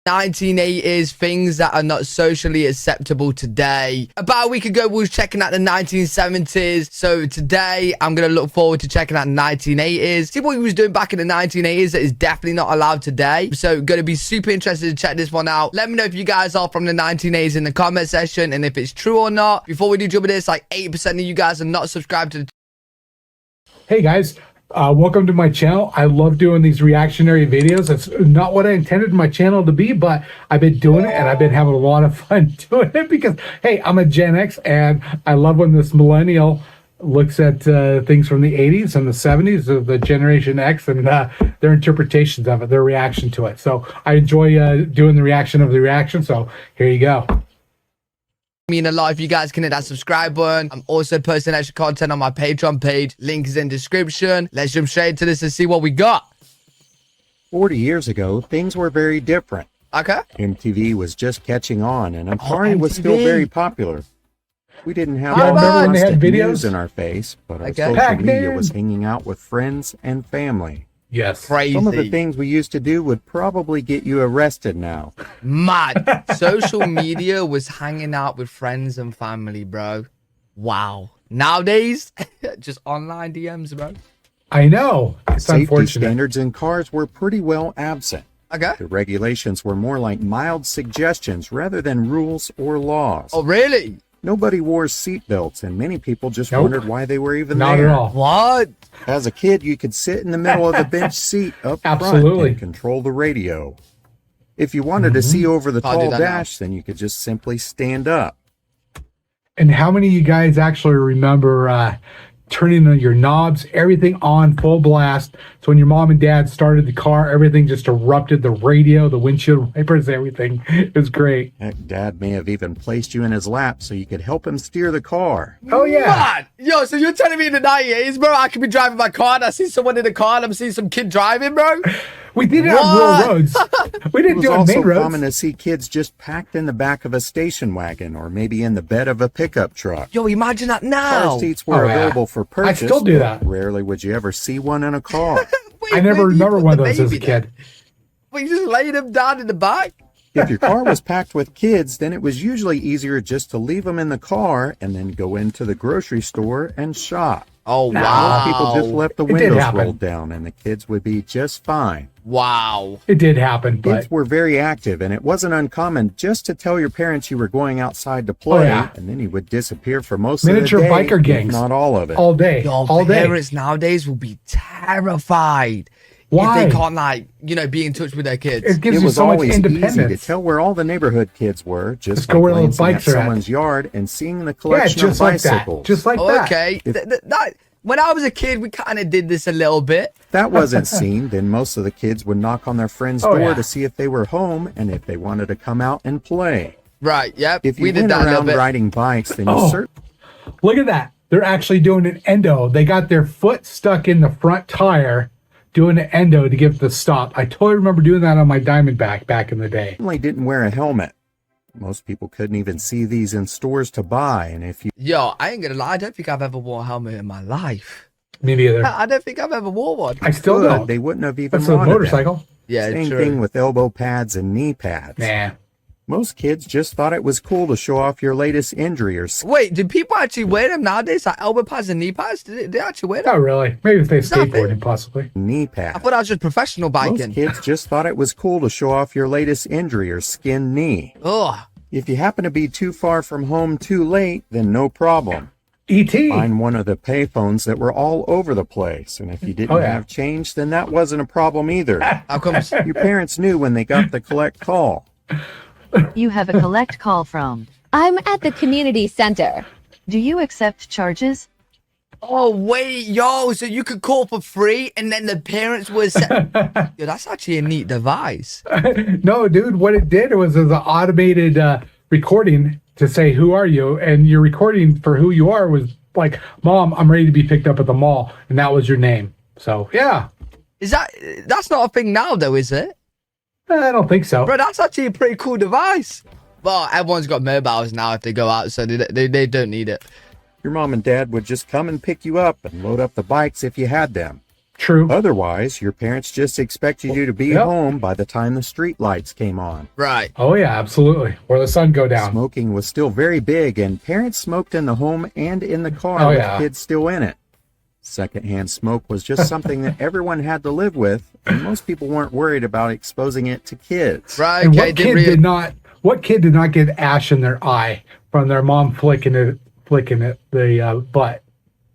1980s things that are not socially acceptable today. About a week ago, we was checking out the 1970s. So today, I'm going to look forward to checking out the 1980s. See what we was doing back in the 1980s that is definitely not allowed today. So going to be super interested to check this one out. Let me know if you guys are from the 1980s in the comment section and if it's true or not. Before we do jump into this, like 80% of you guys are not subscribed to the... Hey guys. Welcome to my channel. I love doing these reactionary videos. It's not what I intended my channel to be, but I've been doing it and I've been having a lot of fun doing it because, hey, I'm a Gen X and I love when this millennial looks at things from the 80s and the 70s of the Generation X and their interpretations of it, their reaction to it. So I enjoy doing the reaction of the reaction. So here you go. Mean a lot if you guys can hit that subscribe button. I'm also posting extra content on my Patreon page. Link is in description. Let's jump straight into this and see what we got. 40 years ago, things were very different. Okay. MTV was just catching on, and Atari was still very popular. We didn't have all the constant news in our face, but our social media was hanging out with friends and family. Yes. Crazy. Some of the things we used to do would probably get you arrested now. Mad. Social media was hanging out with friends and family, bro. Wow. Nowadays, just online DMs, bro. I know. It's Safety unfortunate. standards in cars were pretty well absent. Okay. The regulations were more like mild suggestions rather than rules or laws. Oh, really? Nobody wore seatbelts, and many people just wondered why they were even Not there. at all. What? As a kid, you could sit in the middle of the bench seat up front and control the radio. If you wanted to see over the tall dash, then you could just simply stand up. And how many of you guys actually remember turning on your knobs, everything on full blast? So when your mom and dad started the car, everything just erupted, the radio, the windshield wipers, everything. It was great. Heck, Dad may have even placed you in his lap so you could help him steer the car. Oh, yeah. What? Yo, so you're telling me in the 90s, bro, I could be driving my car and I see someone in the car and I'm seeing some kid driving, bro? We did it on rural roads. We didn't do it on main roads. It was also common to see kids just packed in the back of a station wagon or maybe in the bed of a pickup truck. Yo, imagine that now. Car seats were available for purchase. I still do that. Rarely would you ever see one in a car. I never remember one of those as a kid. Well, you just laid them down in the back? If your car was packed with kids, then it was usually easier just to leave them in the car and then go into the grocery store and shop. Oh, wow. Most people just left the windows rolled down and the kids would be just fine. Wow. It did happen. Kids were very active, and it wasn't uncommon just to tell your parents you were going outside to play, and then you would disappear for most of the day. Miniature biker gangs. Not all of it. All day. Yo, all day. Parents nowadays will be terrified. Why? If they can't, like, you know, be in touch with their kids. It gives you so much independence. Easy to tell where all the neighborhood kids were, just go where like the bikes are at someone's yard and seeing the collection of like bicycles. That. Just like that. Okay. When I was a kid, we kind of did this a little bit. If that wasn't seen, then most of the kids would knock on their friend's door to see if they were home and if they wanted to come out and play. Right, yep. If you went around riding bikes, then you certainly... Look at that. They're actually doing an endo. They got their foot stuck in the front tire doing an endo to give it the stop. I totally remember doing that on my Diamondback back in the day. Certainly didn't wear a helmet. Most people couldn't even see these in stores to buy, and if you... Yo, I ain't gonna lie, I don't think I've ever worn a helmet in my life. Me neither. I don't think I've ever worn one. I still don't. They wouldn't have even That's a motorcycle. Them. Yeah, Same thing with elbow pads and knee pads. Nah. Most kids just thought it was cool to show off your latest injury or... Wait, do people actually wear them nowadays? Like elbow pads and knee pads? Do they actually wear them? Not really. Maybe if they skateboarding, possibly. Knee pads. I thought I was just professional biking. Most kids just thought it was cool to show off your latest injury or skinned knee. Ugh. If you happen to be too far from home too late, then no problem. E.T. Find one of the payphones that were all over the place, and if you didn't have change, then that wasn't a problem either. How come? Your parents knew when they got the collect call. You have a collect call from. I'm at the community center. Do you accept charges? Oh, wait, yo, so you could call for free and then the parents would say... Yo, that's actually a neat device. No, dude, what it did was an automated recording to say, who are you? And your recording for who you are was like, Mom, I'm ready to be picked up at the mall. And that was your name. So, yeah. That's not a thing now, though, is it? I don't think so. Bro, that's actually a pretty cool device. Well, everyone's got mobiles now if they go out, so they don't need it. Your mom and dad would just come and pick you up and load up the bikes if you had them. True. Otherwise, your parents just expected you to be home by the time the street lights came on. Right. Oh, yeah, absolutely. Or the sun go down. Smoking was still very big, and parents smoked in the home and in the car with kids still in it. Secondhand smoke was just something that everyone had to live with, and most people weren't worried about exposing it to kids. Right. And what kid did not get ash in their eye from their mom flicking the butt?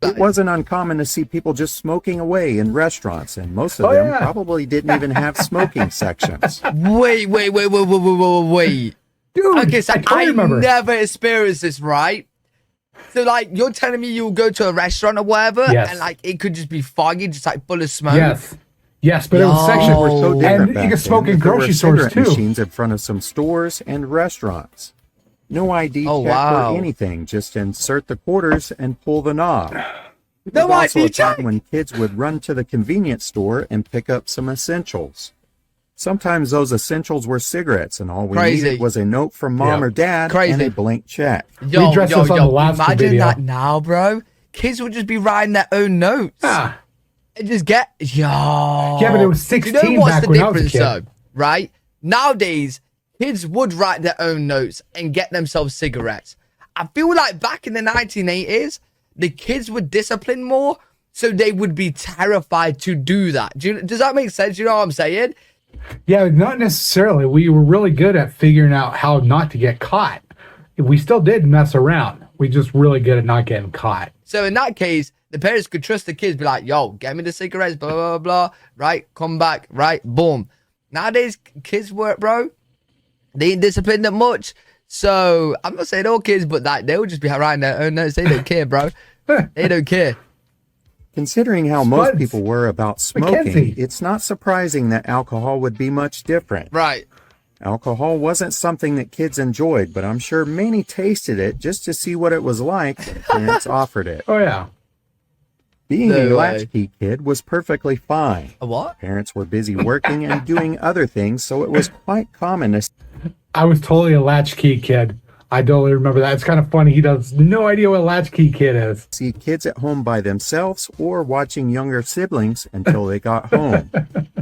It wasn't uncommon to see people just smoking away in restaurants, and most of them probably didn't even have smoking sections. Wait. Dude, okay, so I never experienced this, right? So, like, you're telling me you'll go to a restaurant or whatever, and, like, it could just be foggy, just, like, full of smoke? Yes, but it was sectioned. Were so different and you can smoke in grocery stores, too. Machines in front of some stores and restaurants. No ID check or anything. Just insert the quarters and pull the knob. No ID check. When kids would run to the convenience store and pick up some essentials. Sometimes those essentials were cigarettes, and all we needed was a note from mom or dad and a blank check. We addressed this on the last video. Imagine that now, bro. Kids would just be writing their own notes. And just get Yeah, but it was 16 you know what's back the when I was a difference, kid. though, right? Nowadays, kids would write their own notes and get themselves cigarettes. I feel like back in the 1980s, the kids were disciplined more, so they would be terrified to do that. Does that make sense? You know what I'm saying? Yeah, not necessarily. We were really good at figuring out how not to get caught. We still did mess around. We just really good at not getting caught. So in that case, the parents could trust the kids, be like, yo, get me the cigarettes, blah, blah, blah, right? Come back, right? Boom. Nowadays, kids work, bro. They ain't disciplined that much. So I'm not saying all kids, but like they'll just be writing their own notes. They don't care, bro. They don't care. Considering how most people were about smoking, it's not surprising that alcohol would be much different. Right. Alcohol wasn't something that kids enjoyed, but I'm sure many tasted it just to see what it was like when parents offered it. Oh, yeah. Being a latchkey kid was perfectly fine. A what? Parents were busy working and doing other things, so it was quite common to... I was totally a latchkey kid. I totally remember that. It's kind of funny. He does no idea what a latchkey kid is. See kids at home by themselves or watching younger siblings until they got home.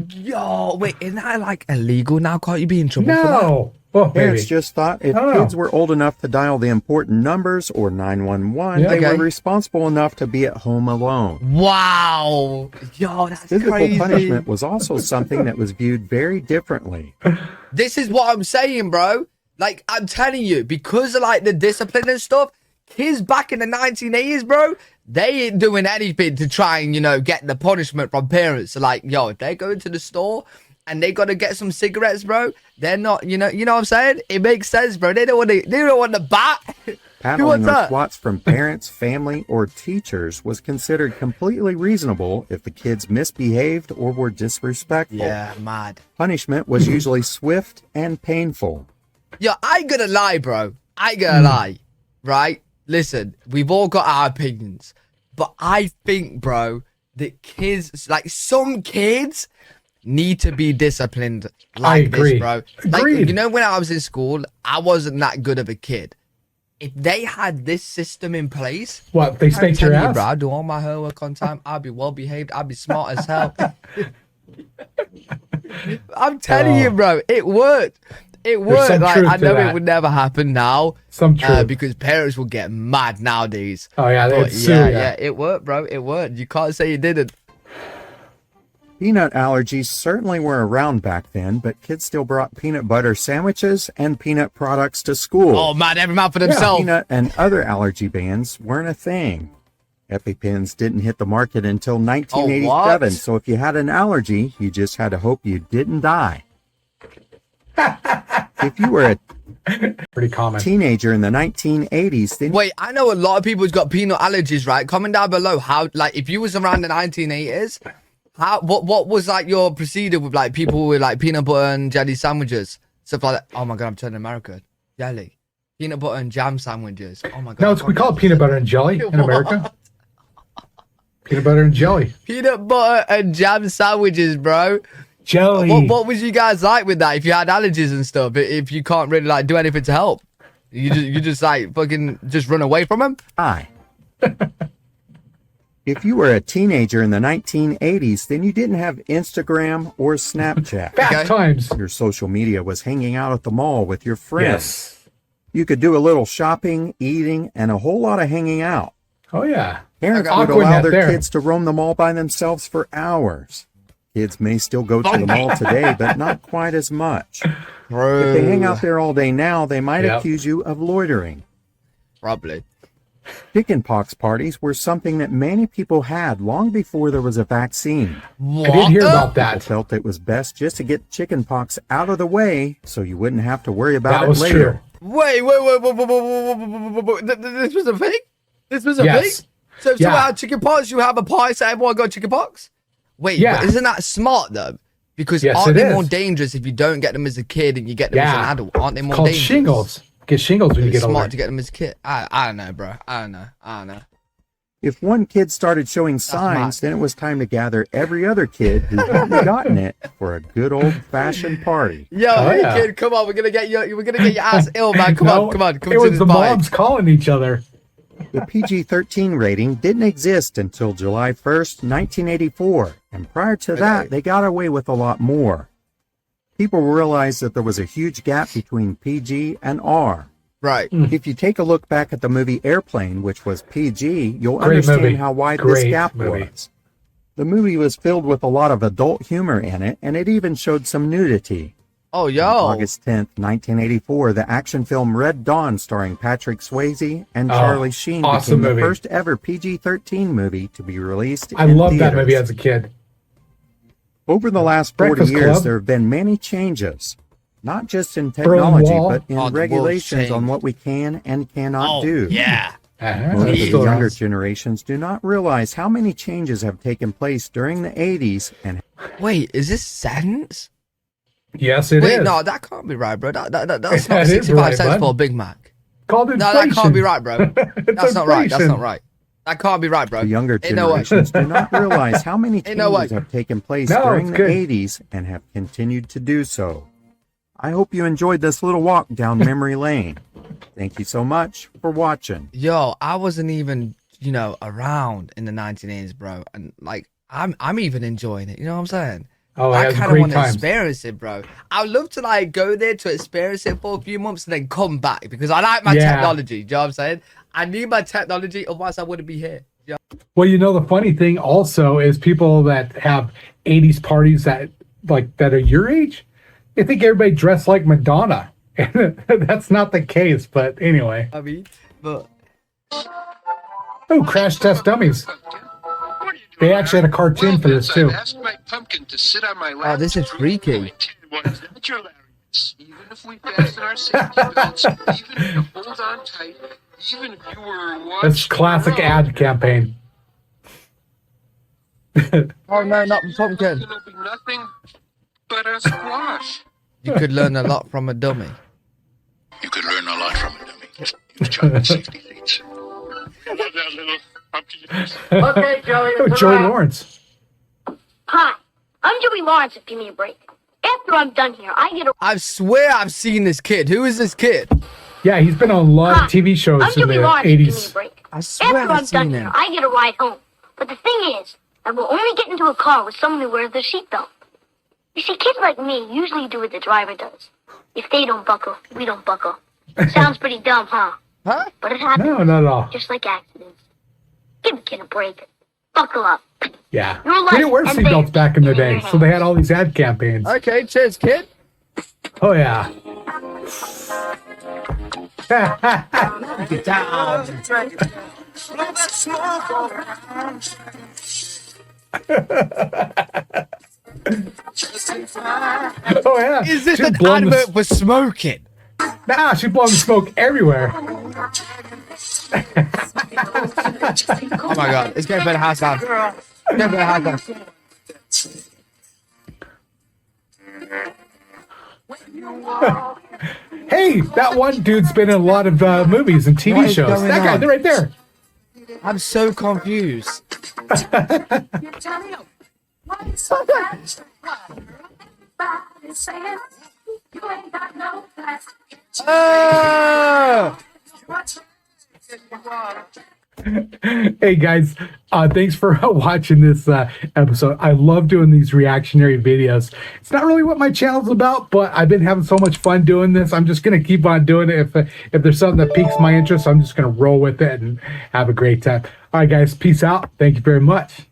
Yo, wait, isn't that like illegal now? Can't you be in trouble for that? Well, parents just thought if kids were old enough to dial the important numbers or 911, they were responsible enough to be at home alone. Wow. Yo, that's Physical crazy. punishment was also something that was viewed very differently. This is what I'm saying, bro. Like, I'm telling you, because of, like, the discipline and stuff, kids back in the 1980s, bro, they ain't doing anything to try and, you know, get the punishment from parents. So, like, yo, if they go into the store and they got to get some cigarettes, bro, they're not, you know what I'm saying? It makes sense, bro. They don't want the bat. Paddling or swats from parents, family, or teachers was considered completely reasonable if the kids misbehaved or were disrespectful. Yeah, mad. Punishment was usually swift and painful. Yo, I ain't gonna lie, bro. I ain't gonna lie, right? Listen, we've all got our opinions, but I think, bro, that kids, like some kids, need to be disciplined like this, bro. Like, you know, when I was in school, I wasn't that good of a kid. If they had this system in place, what, they spanked your ass? Bro, I'd do all my homework on time. I'd be well behaved. I'd be smart as hell. I'm telling you, bro, it worked. It worked. Like, I know it would never happen now. Because parents will get mad nowadays. Oh, yeah. Yeah, it worked, bro. It worked. You can't say it didn't. Peanut allergies certainly were around back then, but kids still brought peanut butter sandwiches and peanut products to school. Oh, man, every man for themselves. Peanut and other allergy bans weren't a thing. EpiPens didn't hit the market until 1987, so if you had an allergy, you just had to hope you didn't die. If you were a pretty common teenager in the 1980s, then wait, I know a lot of people's got peanut allergies, right? Comment down below how, like, if you was around the 1980s, what was like your procedure with like people with like peanut butter and jelly sandwiches, stuff like that? Oh my god, I'm turning American. Jelly, peanut butter and jam sandwiches. Oh my god. No, we call it peanut butter and jelly in America. Peanut butter and jelly. Peanut butter and jam sandwiches, bro. Jelly. What was you guys like with that? If you had allergies and stuff, if you can't really like do anything to help, you just like fucking just run away from them. If you were a teenager in the 1980s, then you didn't have Instagram or Snapchat. Fast times. Your social media was hanging out at the mall with your friends. Yes. You could do a little shopping, eating, and a whole lot of hanging out. Oh, yeah. Parents would allow their kids to roam the mall by themselves for hours. Kids may still go to the mall today, but not quite as much. If they hang out there all day now, they might accuse you of loitering. Probably. Chickenpox parties were something that many people had long before there was a vaccine. What? I did hear about that. People felt it was best just to get chickenpox out of the way so you wouldn't have to worry about that it was later. True. Wait. This was a thing? This was a thing? So to have chickenpox, you have a party so everyone got chickenpox? Wait, but isn't that smart though? Because aren't they more dangerous if you don't get them as a kid and you get them as an adult? Aren't they more dangerous? Shingles. Get shingles when you get older. It's smart to get them as a kid. I don't know, bro. I don't know. If one kid started showing signs, then it was time to gather every other kid who hadn't gotten it for a good old-fashioned party. Yo, kid, come on. We're gonna get your ass ill, man. Come on. It was the moms calling each other. The PG-13 rating didn't exist until July 1st, 1984, and prior to that, they got away with a lot more. People realized that there was a huge gap between PG and R. Right. If you take a look back at the movie Airplane, which was PG, you'll understand how wide this gap was. The movie was filled with a lot of adult humor in it, and it even showed some nudity. Oh, yo. On August 10th, 1984, the action film Red Dawn, starring Patrick Swayze and Charlie Sheen, became the first ever PG-13 movie to be released in theaters. I loved that movie as a kid. Over the last 40 years, there have been many changes, not just in technology, but in regulations on what we can and cannot do. Yeah. Most of the younger generations do not realize how many changes have taken place during the 80s. And wait, is this sentence? Yes, it is. Wait, no, that can't be right, bro. That's not 65 cents for a Big Mac. Called inflation. No, that can't be right, bro. That's not right. That's not right. That can't be right, bro. The younger generations do not realize how many changes have taken place during the 80s and have continued to do so. I hope you enjoyed this little walk down memory lane. Thank you so much for watching. Yo, I wasn't even, around in the 1980s, bro. And like, I'm even enjoying it. You know what I'm saying? Oh, I kind of want to experience it, bro. I'd love to like go there to experience it for a few months and then come back because I like my technology. You know what I'm saying? I need my technology, otherwise I wouldn't be here. You know? Well, the funny thing also is people that have 80s parties that are your age, they think everybody dressed like Madonna. And that's not the case, but anyway. I mean, but... Oh, Crash Test Dummies. They actually had a cartoon for this, too. Oh, this is freaky. Even if we fasten our safety belts, even if you hold on tight, even if you were watching. That's classic ad campaign. Oh no, not pumpkin. It'll be nothing but a squash. You could learn a lot from a dummy. You could learn a lot from a dummy. You chocolate safety things. That little pumpkin. Okay, Joey. Oh, Joey Lawrence. Hi, I'm Joey Lawrence. Give me a break. After I'm done here, I get a... I swear I've seen this kid. Who is this kid? Yeah, he's been on a lot of TV shows in the 80s. Give me a break. I swear After I'm done here, I get a ride home. But the thing is, I will only get into a car with someone who wears their seatbelt. You see, kids like me usually do what the driver does. If they don't buckle, we don't buckle. Sounds pretty dumb, huh? Huh? But it happens. No, not at all. Just like accidents. Give a kid a break. Buckle up. Yeah. We didn't wear seatbelts back in the day, so they had all these ad campaigns. Okay, cheers, kid. Oh, yeah. Get down. Oh, yeah. Is this an advert for smoking? Nah, she's blowing smoke everywhere. Oh my god, it's getting better house down. It's getting better house down. Hey, that one dude's been in a lot of movies and TV shows. That guy, they're right there. I'm so confused. Hey guys, Thanks for watching this episode. I love doing these reactionary videos. It's not really what my channel's about, but I've been having so much fun doing this. I'm just going to keep on doing it. If there's something that piques my interest, I'm just going to roll with it and have a great time. All right, guys, peace out. Thank you very much.